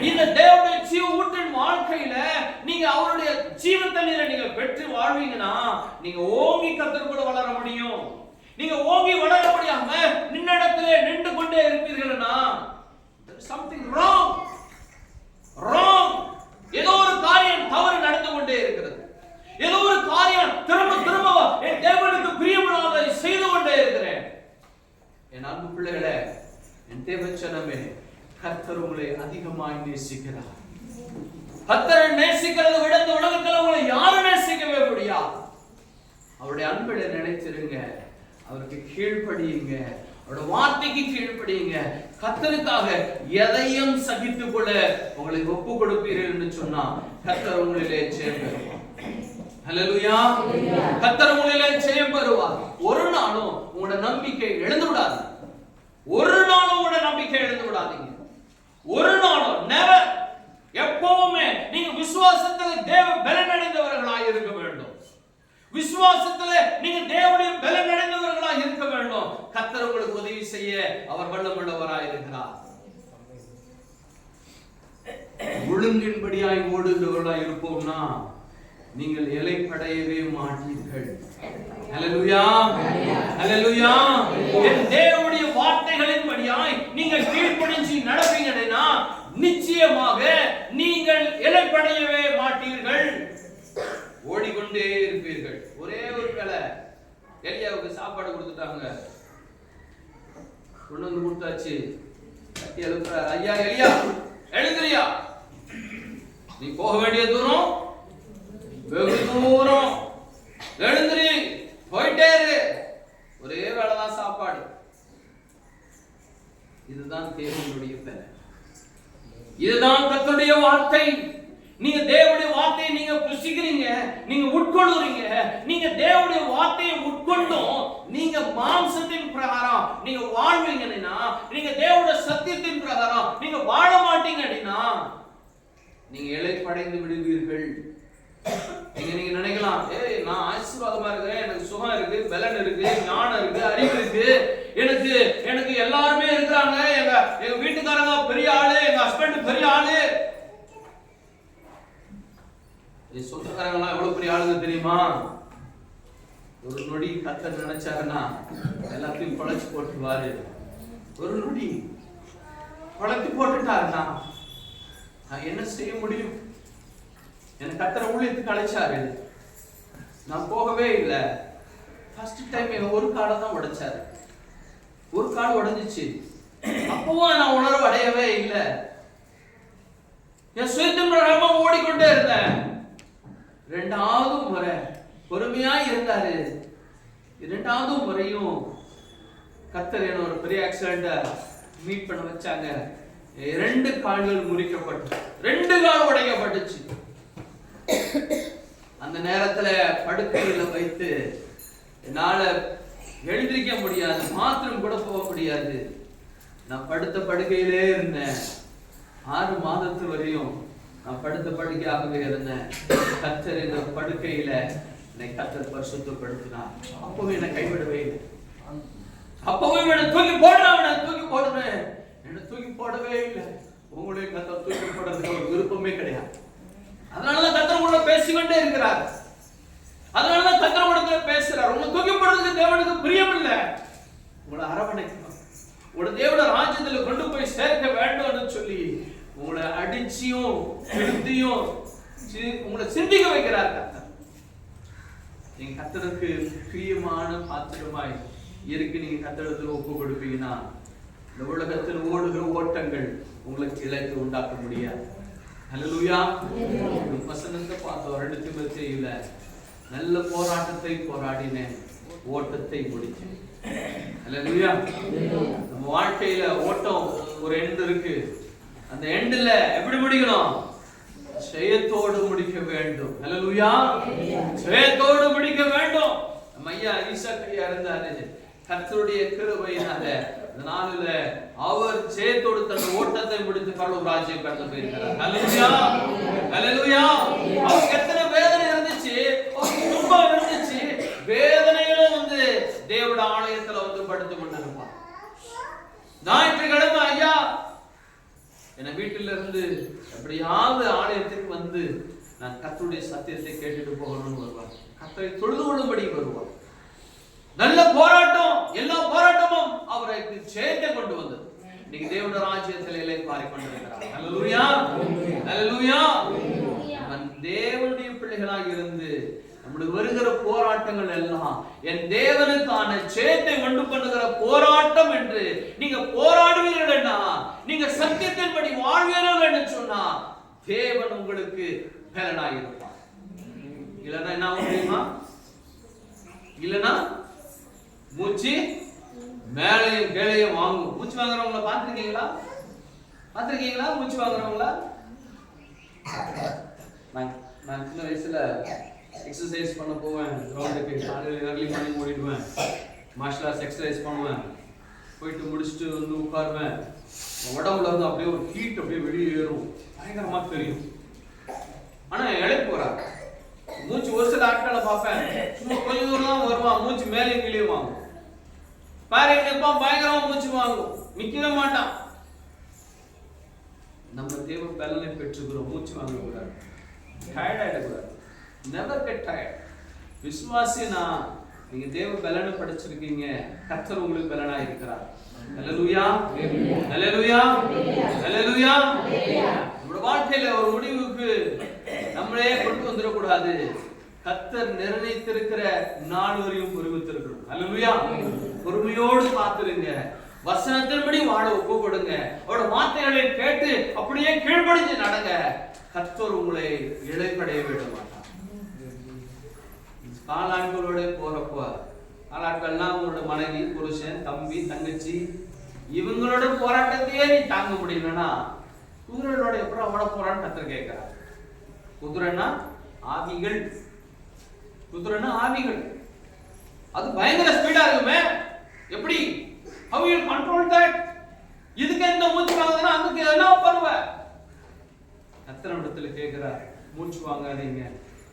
இந்த தேவனுடைய ஜீவ ஊற்றின் வாழ்க்கையில நீங்க அவருடைய ஜீவ தண்ணீரை நீங்க பெற்று வாழ்வீங்கன்னா நீங்க ஓங்கி கர்த்தருக்குள்ள வளர முடியும். நீங்க ஓங்கி வளர முடியாம நின்ன இடத்திலே நின்று கொண்டே இருப்பீர்கள்னா something wrong. ஏதோ ஒரு காரியம் தவறு நடந்து கொண்டே இருக்கிறது. ஏதோ ஒரு காரியம் திரும்ப திரும்ப என் தேவனுக்கு பிரியமில்லாததை செய்து கொண்டே இருக்கிறேன். என் அன்பு பிள்ளைகளே, என் தேவச்சனமே, கர்த்தர் உங்களை அதிகமாய் நேசிக்கிறார். கர்த்தரை நேசிக்கிறதை விட இந்த உலகத்தில் உங்களை யாரும் நேசிக்கவே முடியாது. அவருடைய அன்பை நினைச்சிருங்க, அவருக்கு கீழ்ப்படியுங்க, அவருடைய வார்த்தைக்கு கீழ்ப்படியுங்க. கர்த்தருக்காக எதையும் சகித்துக் கொள்ள உங்களை ஒப்பு கொடுப்பீர்கள் என்று சொன்னா கர்த்தர் உங்களிலே ஜெயம் பெறுவார். ஹல்லேலூயா. கர்த்தர் உங்களிலே ஜெயம் பெறுவார். ஒரு நாளும் உங்களோட நம்பிக்கை இழந்து விடாதீங்க. ஒரு நாளும் உங்களோட நம்பிக்கை இழந்து விடாதீங்க. ஒரு நாளும் never. எப்பவுமே நீங்க விசுவாசத்தில் தேவ பலன் அடைந்தவர்களாய் இருக்க வேண்டும். விசுவாசத்திலே நீங்க தேவனுடைய பலன் அடைந்தவர்களாய் இருக்க வேண்டும். கர்த்தர் உங்களுக்கு உதவி செய்ய அவர் வல்லமையுள்ளவராய் இருக்கிறார். ஒழுங்கின்படியாய் ஓடுகிறவர்களாய் இருப்போம்னா நீங்கள் இலைப்படையவே மாட்டீர்கள். ஹல்லேலூயா. ஹல்லேலூயா. தேவனுடைய வார்த்தைகளின்படியாய் நீங்கள் கீழ்ப்படிஞ்சு நடப்பீங்கன்னா நிச்சயமாக நீங்கள் இலைப்படையவே மாட்டீர்கள். ஓடிக்கொண்டே இருப்பீர்கள். ஒரே ஒரு வேளை எலியாவுக்கு சாப்பாடு கொடுத்துட்டாங்க, கொண்டு வந்து கொடுத்தாச்சு. கட்டி எழுப்புறார், ஐயா எலியா எழுதுறியா, நீ போக வேண்டிய தூரம் வெகு தூரம், எழுந்திரி, போயிட்டே இரு. ஒரே வேளைதான் சாப்பாடு. இதுதான் தேவனுடைய பெயர், இதுதான் கர்த்தருடைய வார்த்தை. நீங்க தேவனுடைய வார்த்தையை நீங்க புசிக்கிறீங்க, நீங்க உட்கொள்ளுறீங்க. நீங்க தேவனுடைய வார்த்தையை உட்கொண்டும் நீங்க மாம்சத்தின் பிரகாரம் நீங்க வாழ்வீங்கன்னா, நீங்க தேவனுடைய சத்தியத்தின் பிரகாரம் நீங்க வாழ மாட்டீங்க அப்படின்னா நீங்க இளைப்படைந்து விடுவீர்கள். நீங்க நினைக்கலாம், ஏய் நான் ஆசீர்வாதமா இருக்கிறேன், எனக்கு சுகம் இருக்கு, பலன் இருக்கு, ஞானம் இருக்கு, அறிவு இருக்கு, எனக்கு எனக்கு எல்லாருமே இருக்கிறாங்க, எங்க வீட்டுக்காரங்க பெரிய ஆளு, எங்க ஹஸ்பண்ட் பெரிய ஆளு. சொந்தக்காரங்களாம் எவ்வளவு பெரிய ஆளுங்க தெரியுமா? ஒரு நொடி கர்த்தர் நினைச்சாருன்னா எல்லாத்தையும் பழச்சு போட்டுருவாரு. ஒரு நொடி பழச்சு போட்டுட்டாருன்னா நான் என்ன செய்ய முடியும்? எனக்கு கர்த்தர் ஊழியத்துக்கு அழைச்சாரு, நான் போகவே இல்லை. ஃபர்ஸ்ட் டைம் எங்க ஒரு காலை தான் உடைச்சாரு, ஒரு கால் உடைஞ்சிச்சு. அப்பவும் நான் உணர்வு அடையவே இல்லை. என் சுயத்தின் பிரகாரமா ஓடிக்கொண்டே இருந்தேன். இரண்டாவது முறை பொறுமையா இருந்தாரு. இரண்டாவது முறையும் கர்த்தர் என்ன ஒரு பெரிய ஆக்சிடென்ட மீட் பண்ண வச்சாங்க. 2 கால்கள் முறிக்கப்பட்டு 2 கால் உடைக்கப்பட்டுச்சு. அந்த நேரத்துல படுக்கையில வைத்து என்னால எழுந்திருக்க முடியாது, பாத்ரூம் கூட போக முடியாது. நான் படுத்த படுக்கையிலே இருந்தேன். 6 மாதத்து வரையும் நான் படுத்த படுக்கையாகவே இருந்தேன். கர்த்தர் இந்த படுக்கையில என்னை கர்த்தர் பரிசுத்தப்படுத்தினார். அப்பவே என்னை கைவிடவே இல்லை. அப்பவே என்னை தூக்கி போடுறேன், என்னை தூக்கி போடவே இல்லை. உங்களையும் கர்த்தர் தூக்கி போடுறதுக்கு ஒரு விருப்பமே கிடையாது. அதனாலதான் கர்த்தர் உங்களோட பேசிக்கொண்டே இருக்கிறார். அதனாலதான் கர்த்தர் உங்களோட பேசுறார். உங்களை தூக்கி போடுறதுக்கு தேவனுக்கு பிரியம் இல்லை. உங்களை அரவணைக்கணும், உங்களோட தேவனுடைய ராஜ்யத்துல கொண்டு போய் சேர்க்க வேண்டும்னு சொல்லி உங்களை அடிச்சியும் திருத்தியும் உங்களை சிந்திக்க வைக்கிறார் கர்த்தர். நீங்க கர்த்தருக்கு பிரியமான பாத்திரமாய் இருக்கு நீங்க கர்த்தரிடத்துல ஒப்பு கொடுப்பீங்கன்னா இந்த உலகத்தில் ஓடுகிற ஓட்டங்கள் உங்களுக்கு இலக்கு உண்டாக்க முடியாது. ஹல்லேலூயா. வசனத்தை பார்த்தோம், 2 தீமோத்தேயுல நல்ல போராட்டத்தை போராடினேன், ஓட்டத்தை முடிச்சேன். ஹல்லேலூயா. நம்ம வாழ்க்கையில ஓட்டம் ஒரு எண்ட் இருக்கு. அந்த எண்ட்ல எப்படி முடிக்கணும்? ஜெயத்தோடு முடிக்க வேண்டும். ஹல்லேலூயா. ஜெயத்தோடு முடிக்க வேண்டும். நம்ம ஐயா ஈசாக்கையா இருந்தாரு, கர்த்தருடைய கிருபையினால இந்த நாளில அவர் ஜெயத்தோடு தன் ஓட்டத்தை முடித்து பரலோக ராஜ்யம் கடந்து போயிருக்கிறார். ஹல்லேலூயா. ஹல்லேலூயா. அவருக்கு எத்தனை வேதனை இருந்துச்சு, துன்பம் இருந்துச்சு, வேதனைகளும் வந்து தேவனுடைய ஆலயத்துல வந்து படுத்து கொண்டிருப்பார். ஞாயிற்றுக்கிழமை ஐயா என்ன வீட்டில இருந்து எப்படியாவது ஆலயத்துக்கு வந்து நான் கர்த்தருடைய சத்தியத்தை கேட்டுட்டு போகணும்னு வருவார். கர்த்தரை தொழுது கொள்ளும்படி வருவார். நல்ல போராட்டம், எல்லா போராட்டமும் அவருக்கு ஜெயத்தை கொண்டு வந்தது. இன்னைக்கு தேவனுடைய ராஜ்யத்தில் இளைப்பாறி கொண்டிருக்கிறார். ஹல்லேலூயா, ஹல்லேலூயா. தேவனுடைய பிள்ளைகளாக இருந்து நம்முடைய வருகிற போராட்டங்கள் எல்லாம் என் தேவனுக்கான ஜெயத்தை கொண்டு பண்ணுகிற போராட்டம் என்று நீங்க போராடுவீர்கள், நீங்க சத்தியத்தின்படி வாழ்வீர்கள் என்று சொன்னா தேவன் உங்களுக்கு பலனாக இருப்பார். இல்லைன்னா என்ன தெரியுமா? இல்லைன்னா மூச்சு மேலையும் கீழையும் வாங்கும். மூச்சு வாங்குறவங்கள பார்த்திருக்கீங்களா? மூச்சு வாங்குறவங்களா? நான் சின்ன வயசுல எக்ஸசைஸ் பண்ண போவேன். கிரவுண்டுக்கு காலையில் ஏர்லி மார்னிங் ஓடிடுவேன். மார்ஷல் ஆர்ட்ஸ் எக்ஸசைஸ் பண்ணுவேன். போயிட்டு முடிச்சுட்டு வந்து உட்காருவேன். உடம்புல இருந்து அப்படியே ஒரு ஹீட் அப்படியே வெளியே ஏறும், பயங்கரமா தெரியும். ஆனா இழைப்பு வராது. மூச்சு ஒரு சில ஆட்களை பார்ப்பேன், சும்மா கொஞ்சம் தூரம் தான் வருவான், மூச்சு மேலே கீழே வாங்கும். பாருங்க நிற்பான், பயங்கரமா மூச்சு வாங்கும், நிக்கவே மாட்டான். நம்ம தேவ பலனை பெற்றுக்கிறோம். மூச்சு வாங்க கூடாது, டயர்ட் ஆயிடக்கூடாது. Never get tired. விசுவாசினா நீங்க தேவ பலனை படிச்சிருக்கீங்க, கர்த்தர் உங்களுக்கு பலனா இருக்கிறார். ஹல்லேலூயா, ஹல்லேலூயா, ஹல்லேலூயா. நம்ம வாழ்க்கையில ஒரு முடிவுக்கு நம்மளே கொண்டு வந்துடக்கூடாது. கர்த்தர் நிர்ணயித்திருக்கிற நாள் வரையும் பொறுத்திருக்கணும். ஹல்லேலூயா. பொறுமையோடு காத்திருங்க. வசனத்தின்படி வாழ ஒப்பு கொடுங்க. அவரோட வார்த்தைகளை கேட்டு அப்படியே கீழ்ப்படிஞ்சு நடங்க. கர்த்தர் உங்களை இளைப்படைய விட மாட்டார். காலாட்களோட போறப்போ, காலாட்கள்னா உங்களோட மனைவி, புருஷன், தம்பி, தங்கச்சி, இவங்களோட போராட்டத்தையே நீ தாங்க முடியலன்னா குதிரைகளோட எப்படி அவட போறான்னு கர்த்தர் கேட்கிறார். குதிரைன்னா ஆவிகள், குதிரைன்னா ஆவிகள். அது பயங்கர ஸ்பீடா இருக்குமே, எப்படி? How will you control that? இதுக்கு எந்த மூச்சு வாங்குதுன்னா அதுக்கு என்ன பண்ணுவ? கர்த்தரிடத்துல கேட்கிறார், மூச்சு வாங்காதீங்க,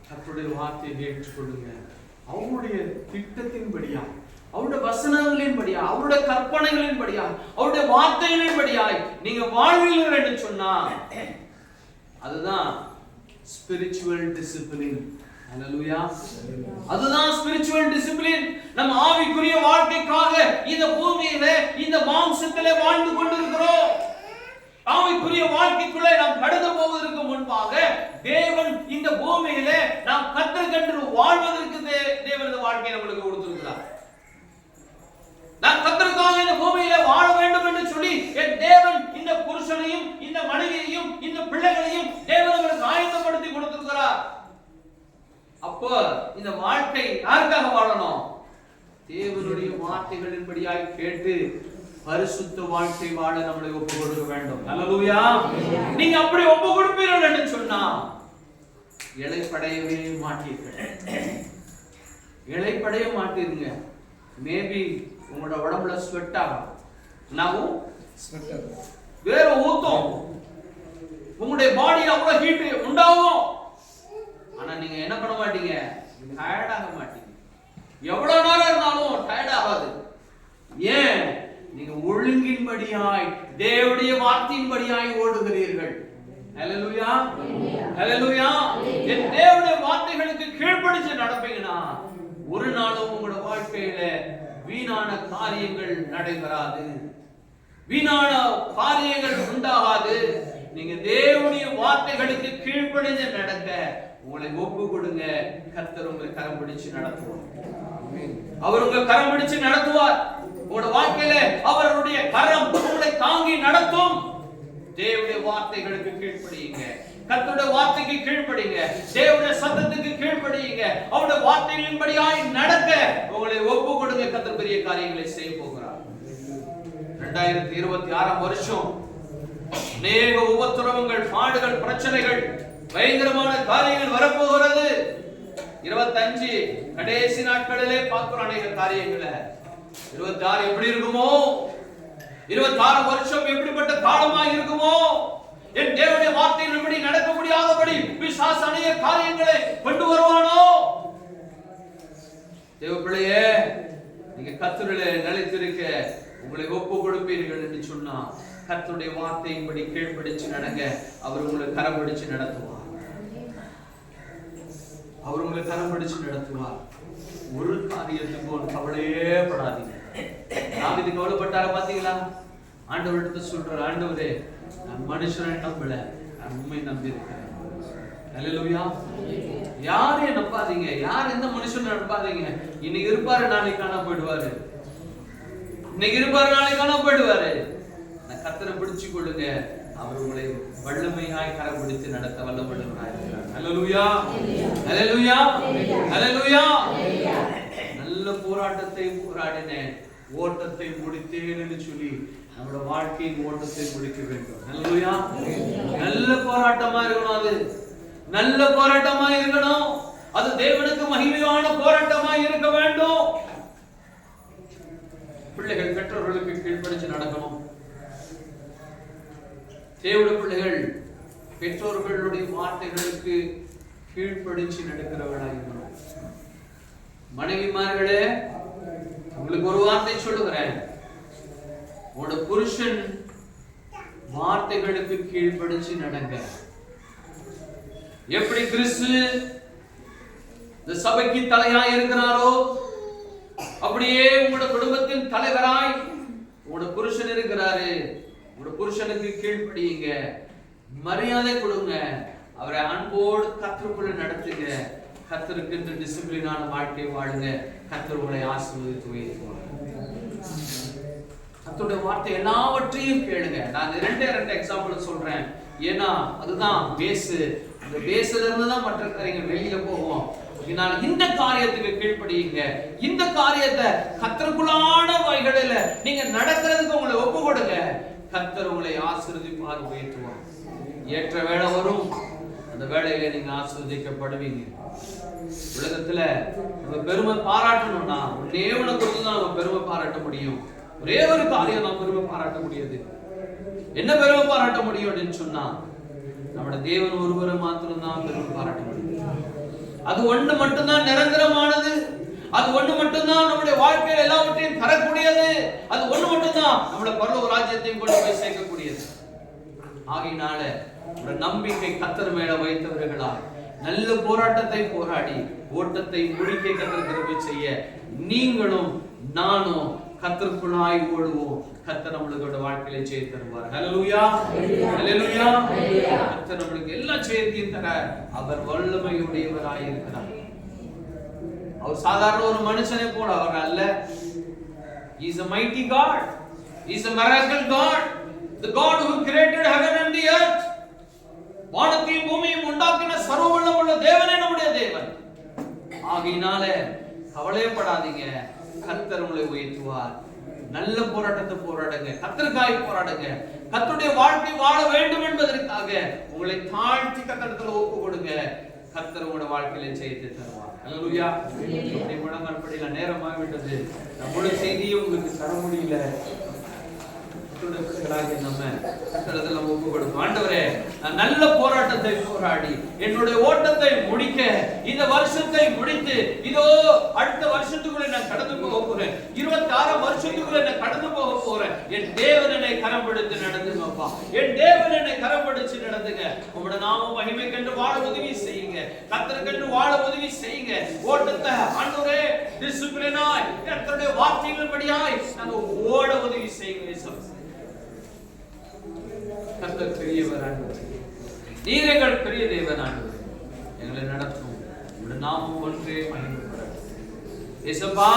கர்த்தருடைய வார்த்தையை ஏற்றுக்கொள்ளுங்க. அவருடைய திட்டத்தின்படியா, அவருடைய வசனங்களின்படியா, அவருடைய கற்பனைகளின்படியா, அவருடைய வார்த்தைகளின்படியாய் நீங்க வாழ்வீர்கள் என்று சொன்னா அதுதான் ஸ்பிரிச்சுவல் டிசிப்ளின். ஹல்லேலூயா. அதுதான் ஸ்பிரிச்சுவல் டிசிப்ளின். நம்ம ஆவிக்குரிய வாழ்க்கைக்காக இந்த பூமியில இந்த மாம்சத்திலே வாழ்ந்து கொண்டிருக்கிறோம். ஆவிக்குரிய வாழ்க்கைக்குள்ளே நாம் கடந்து போவதற்கு முன்பாக தேவன் இந்த பூமியில நாம் கற்றுக்கொண்டு வாழ்வதற்கு தேவன் இந்த வாழ்க்கையை நம்மளுக்கு கொடுத்திருக்கிறார். நான் கர்த்தருக்காக இந்த பூமியில வாழ வேண்டும் என்று சொல்லி என் தேவன் இந்த புருஷனையும் இந்த மனைவியையும் இந்த பிள்ளைகளையும் தேவன் உங்களுக்கு ஆயத்தப்படுத்தி கொடுத்திருக்கிறார். அப்போ இந்த வாழ்க்கை யாருக்காக வாழணும்? தேவனுடைய வார்த்தைகளின்படியாய் கேட்டு பரிசுத்த வாழ்க்கை வாழ நம்மளை ஒப்பு கொடுக்க வேண்டும். ஹல்லேலூயா. நீங்க அப்படி ஒப்பு கொடுப்பீர்கள் என்று சொன்னா இளைப்படையவே மாட்டீர்கள். இளைப்படைய மாட்டீருங்க. மேபி உங்களோட உடம்புல ஸ்வெட் ஆகும், நாவும் வேற ஊத்தும், உங்களுடைய பாடியில அவ்வளவு ஹீட் உண்டாகும். ஆனா நீங்க என்ன பண்ண மாட்டீங்க? டயர்ட் ஆக மாட்டீங்க. எவ்வளவு நேரம் இருந்தாலும் டயர்ட் ஆகாது. ஏன்? நீங்க ஒழுங்கின்படியாய் தேவனுடைய வார்த்தையின்படியாய் ஓடுகிறீர்கள். ஹல்லேலூயா, ஹல்லேலூயா. என் தேவனுடைய வார்த்தைகளுக்கு கீழ்ப்படிஞ்சு நடப்பீங்கன்னா ஒரு நாளும் உங்களோட வாழ்க்கையில வீணான காரியங்கள் நடைபெறாது, வீணான காரியங்கள் உண்டாகாது. நீங்க தேவனுடைய வார்த்தைகளுக்கு கீழ்ப்படிஞ்சு நடக்க உங்களை ஒப்பு கொடுங்க. கர்த்தர் உங்களை கரம் பிடிச்சு நடத்துவார். அவர் உங்களை கரம் பிடிச்சு நடத்துவார். உங்களோட வாழ்க்கையில அவருடைய கரம் உங்களை தாங்கி நடத்தும். தேவனுடைய வார்த்தைகளுக்கு கீழ்ப்படியுங்க, கர்த்தருடைய வார்த்தைக்கு கீழ்ப்படியுங்க, தேவனுடைய சத்தத்துக்கு கீழ்ப்படியுங்க. அவருடைய வார்த்தைகளின்படியாய் நடக்க உங்களை ஒப்பு கொடுங்க. கர்த்தர் பெரிய காரியங்களை செய்ய போகிறார். 2026 வருஷம் அநேக உபத்திரவங்கள், பாடுகள், பிரச்சனைகள், பயங்கரமான காரியங்கள் வரப்போகிறது. 25 கடைசி நாட்களிலே பார்க்கிறோம் அநேக காரியங்களை. 26 எப்படி இருக்குமோ, 26 வருஷம் எப்படிப்பட்ட காலமாக இருக்குமோ, என் தேவனுடைய வார்த்தையின்படி நடக்க முடியாதபடி பிசாசு அநேக காரியங்களை கொண்டு வருவானோ. தேவ பிள்ளையே, நீங்க கர்த்தரிலே நிலைத்திருக்க உங்களை ஒப்பு கொடுப்பீர்கள் என்று சொன்னா கர்த்தருடைய வார்த்தையின்படி கீழ்ப்படிச்சு நடங்க. அவர் உங்களை கரம் பிடிச்சு நடத்துவார். அவர் உங்களை கரம் பிடிச்சு நடத்துவார். ஒரு காரியத்துக்கும் கவலையே படாதீங்க. தாவீது கவலைப்பட்டார பாத்தீங்களா? ஆண்டவர் எடுத்து சொல்றார், ஆண்டவரே நான் மனுஷனை நம்பல, நான் உண்மை நம்பி இருக்கிறேன். அல்லேலூயா. யாரையும் நம்பாதீங்க, யார் எந்த மனுஷனை நம்பாதீங்க. இன்னைக்கு இருப்பாரு, நாளைக்கு காண போயிடுவாரு. இன்னைக்கு இருப்பாரு, நாளைக்கு காண போயிடுவாரு. கர்த்தரை பிடிச்சு கொள்ளுங்க, அவர் உங்களை வல்லமையாய் கரம் பிடித்து நடத்த வல்லமையுள்ளவராய் இருக்கிறார். அல்லேலூயா, அல்லேலூயா, அல்லேலூயா. நல்ல போராட்டத்தை போராடினேன், ஓட்டத்தை முடித்தேன் என்று சொல்லி நம்மளோட வாழ்க்கையின் ஓட்டத்தை முடிக்க வேண்டும். அல்லேலூயா. நல்ல போராட்டமா இருக்கணும், அது நல்ல போராட்டமா இருக்கணும். அது தேவனுக்கு மகிமையான போராட்டமா இருக்க வேண்டும். பிள்ளைகள் பெற்றோர்களுக்கு கீழ்ப்படிச்சு நடக்கணும். தேவனுடைய பிள்ளைகள் பெற்றோர்களுடைய வார்த்தைகளுக்கு கீழ்ப்படிச்சு நடக்கிறவர்களாக இருக்கணும். மனைவிமார்களே, உங்களுக்கு ஒரு வார்த்தை சொல்லுகிறேன், உங்களோட புருஷன் வார்த்தைகளுக்கு கீழ்ப்படிச்சு நடங்க. எப்படி கிறிஸ்து இந்த சபைக்கு தலையாய் இருக்கிறாரோ, அப்படியே உங்களோட குடும்பத்தின் தலைவராய் உங்களோட புருஷன் இருக்கிறாரு. உங்களோட புருஷனுக்கு கீழ்ப்படியுங்க, மரியாதை கொடுங்க, அவரை அன்போடு கர்த்தருக்குள்ள நடத்துங்க. கர்த்தருக்கு இந்த டிசிப்ளினான வாழ்க்கை வாழுங்க. கர்த்தர் உங்களை ஆசீர்வதித்து உயர்த்துவார். கர்த்தருடைய வார்த்தை எல்லாவற்றையும் கேளுங்க. நான் ரெண்டு எக்ஸாம்பிள் சொல்றேன், ஏன்னா அதுதான் பேஸ். அந்த பேஸ்ல இருந்து தான் மற்ற காரியங்கள் வெளியில போகும். இந்த காரியத்துக்கு கீழ்ப்படியுங்க. இந்த காரியத்தை கர்த்தருக்குள்ளான வழிகளில நீங்க நடக்கிறதுக்கு உங்களை ஒப்பு கொடுங்க. கர்த்தர் உங்களை ஆசீர்வதிப்பார், உயர்த்துவார். ஏற்ற வேளை வரும், அந்த வேளையில நீங்க ஆசீர்வதிக்கப்படுவீங்க. உலகத்துல நம்ம பெருமை பாராட்டணும்னா ஒன்னே ஒண்ணு குறித்து தான் நம்ம பெருமை பாராட்ட முடியும். ஒரே ஒரு காரியம் நாம் பெருமை பாராட்ட முடியாது. என்ன பெருமை பாராட்ட முடியும் அப்படின்னு சொன்னா, நம்முடைய தேவன் ஒருவரை மாத்திரம் தான் பெருமை பாராட்ட முடியும். அது ஒண்ணு மட்டும்தான் நிரந்தரமானது. அது ஒண்ணு மட்டும்தான் நம்முடைய வாழ்க்கையில் எல்லாவற்றையும் தரக்கூடியது. அது ஒண்ணு மட்டும்தான் நம்முடைய பரலோக ராஜ்யத்தையும் கொண்டு போய் சேர்க்கக்கூடியது. ஆகையினால ஒரு நம்பிக்கை கர்த்தர் மேல வைத்தவர்களா நல்ல போராட்டத்தை போராடி ஓட்டத்தை முடிக்க கர்த்தர் கிருபை செய்ய நீங்களும் நானும் கர்த்தருக்குள்ளாய் ஓடுவோம். கர்த்தர் நம்மளோட வாழ்க்கையில ஜெயம் தருவார். ஹல்லேலூயா, ஹல்லேலூயா. கர்த்தர் நம்மளுக்கு எல்லா ஜெயத்தையும் தர அவர் வல்லமையுடையவராய் இருக்கிறார். அவர் சாதாரண ஒரு மனுஷனை போல அவர் அல்ல. He is a mighty God. He is a miracle God. The God who created heaven and the earth. வானத்தையும் பூமியையும் உண்டாக்கின சர்வ வல்லமையுள்ள தேவனே நம்முடைய தேவன். ஆகையினால கவலைப்படாதீங்க, கர்த்தர் உங்களை உயர்த்துவார். நல்ல போராட்டத்தை போராடுங்க, கர்த்தருக்காய் போராடுங்க. கர்த்தருடைய வாழ்க்கை வாழ வேண்டும் என்பதற்காக உங்களை தாழ்த்தி கர்த்தரிடத்தில் ஒப்பு கொடுங்க. கர்த்தர் உங்களுடைய வாழ்க்கையில ஜெயத்தை தருவார். அல்லேலூயா. இப்படி முழங்கால்படியில நேரமாகிவிட்டது. நம்முடைய செய்தியை உங்களுக்கு தர முடியல. ஆண்டவரே, நான் நல்ல போராட்டத்தை போராடி என்னுடைய ஓட்டத்தை முடிக்க இந்த வருஷத்தை முடித்து இதோ அடுத்த வருஷத்துக்குள்ள நான் கடந்து போக போறேன். 26 வருஷத்துக்குள்ள நான் கடந்து போக போறேன். என் தேவன் என்னை கரம் பிடித்து நடந்துங்கப்பா. என் தேவன் என்னை கரம் பிடிச்சு நடந்துங்க. உங்களுடைய நாம மகிமை கண்டு வாழ உதவி செய்யுங்க. கர்த்தர் கண்டு வாழ உதவி செய்யுங்க. ஓட்டத்தை ஆண்டவரே டிசிப்ளினாய் கர்த்தருடைய வார்த்தைகளின்படியாய் நாங்க ஓட உதவி செய்யுங்க. கர்த்தர் பெரியவர் ஆண்டவரே, நீர் எங்கள் பெரிய தேவன் ஆண்டவரே, எங்களை நடத்தும். உங்களுடைய நாமம் ஒன்றே மகிமைப்படட்டும். இயேசுப்பா,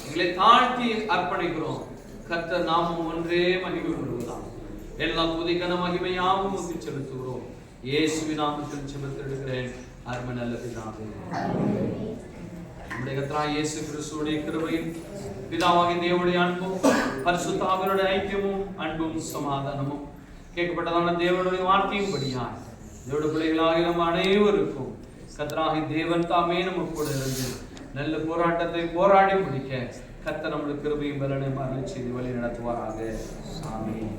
எங்களை தாழ்த்தி அர்ப்பணிக்கிறோம். கர்த்தர் நாமம் ஒன்றே மகிமைப்படுவதாம். எல்லாம் புதிகன மகிமையாவும் உமக்கு செலுத்துகிறோம். இயேசுவின் நாமத்தில் ஜெபத்திடுகிறேன் அருமை நல்ல பிதாவே. நம்முடைய கர்த்தராகிய இயேசு கிறிஸ்துவின் கிருபையும் பிதாவாகிய தேவனுடைய அன்பும் பரிசுத்த ஆவியானவருடைய ஐக்கியமும் அன்பும் சமாதானமும் கேட்கப்பட்டதான தேவனுடைய வார்த்தையும் படியாய் தேவனுடைய பிள்ளைகளாகிய நம்ம அனைவருக்கும் கர்த்தராகிய தேவன் தாமே நமக்கு கூட இருந்து நல்ல போராட்டத்தை போராடி முடிக்க கர்த்தர் நம்முடைய கிருபையும் பலனையும் அருளி செய்து வழி நடத்துவாராக. ஆமென்.